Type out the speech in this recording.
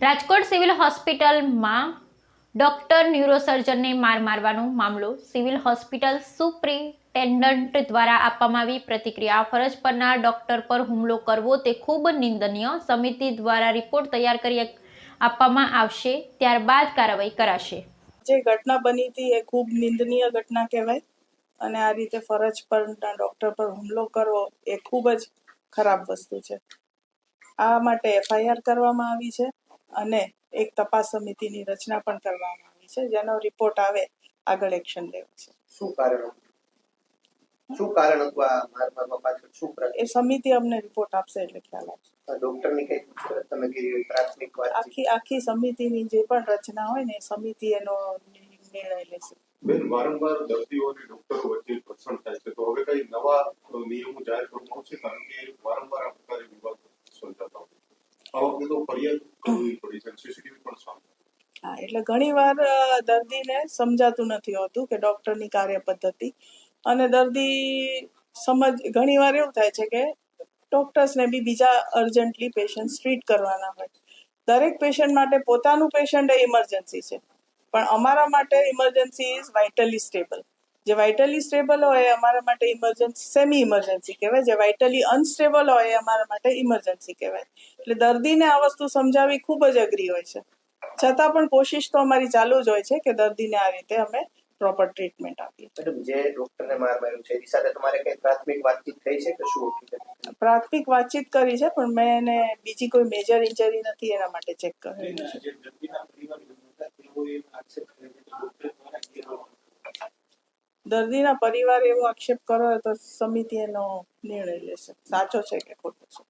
Rajkot civil હોસ્પિટલમાં doctor ન્યુરોસર્જનને માર મારવાનો મામલો સિવિલ હોસ્પિટલ સુપ્રિન્ટેન્ડન્ટ દ્વારા આપવામાં આવી પ્રતિક્રિયા. ફરજ પરના ડોક્ટર પર હુમલો કરવો તે ખૂબ નિંદનીય. સમિતિ દ્વારા રિપોર્ટ તૈયાર કરી આપવામાં આવશે, ત્યારબાદ કાર્યવાહી કરાશે. જે ઘટના બની હતી એ ખૂબ નિંદનીય ઘટના કહેવાય અને આ રીતે ફરજ પરના ડોક્ટર પર હુમલો કરવો એ ખૂબ જ ખરાબ વસ્તુ છે. આ માટે FIR કરવામાં આવી છે અને એક તપાસ સમિતિની રચના પણ કરવામાં આવી છે, જેનો રિપોર્ટ આવે આગળ એક્શન લેવાશે. શું કારણ હતું આ માર મારવા પાછળ? શું એ સમિતિ અમને રિપોર્ટ આપશે એટલે ખ્યાલ આવશે. ડોક્ટરની કઈ પૂછપરછ તમે કરી? પ્રાથમિક વાત આખી સમિતિની જે પણ રચના હોય ને એ સમિતિ એનો નિર્ણય લેશે. બેન, વારંવાર દર્દીઓ અને ડોક્ટરો વચ્ચે ઘર્ષણ થાય છે, તો હવે કઈ નવા નિયમો જાહેર કરવામાં આવશે? કારણ કે વારંવાર આ પ્રકારે વિવાદ સર્જાતા હોય છે. આ વખતે તો ફરિયાદ કરવી પડી છે, સીસીટીવી પણ સામે. હા, એટલે ઘણીવાર દર્દીને સમજાતું નથી હોતું કે ડોક્ટરની કાર્ય પદ્ધતિ, અને દર્દી ઘણીવાર એવું થાય છે કે ડોક્ટર્સને બી બીજા અર્જન્ટલી પેશન્ટ ટ્રીટ કરવાના હોય. દરેક પેશન્ટ માટે પોતાનું પેશન્ટ એ ઇમરજન્સી છે, પણ અમારા માટે ઇમરજન્સી ઇઝ વાઇટલી સ્ટેબલ. જે વાઇટલી સ્ટેબલ હોય એ અમારા માટે ઇમરજન્સી સેમી ઇમરજન્સી કહેવાય. જે વાઇટલી અનસ્ટેબલ હોય એ અમારા માટે ઇમરજન્સી કહેવાય. એટલે દર્દીને આ વસ્તુ સમજાવવી ખૂબ જ અઘરી હોય છે. છતાં પણ કોશિશ તો અમારી ચાલુ જ હોય છે કે દર્દીને આ રીતે અમે પ્રોપર ટ્રીટમેન્ટ આપીએ. મેડમ, જે ડોક્ટરને માર માર્યો છે એની સાથે તમારે કઈ પ્રાથમિક વાતચીત થઈ છે કે શું? પ્રાથમિક વાતચીત કરી છે, પણ મેં એને બીજી કોઈ મેજર ઇન્જરી નથી એના માટે ચેક કરેલું છે. દર્દીના પરિવાર એવો આક્ષેપ કરો તો સમિતિ એનો નિર્ણય લેશે, સાચો છે કે ખોટો છે.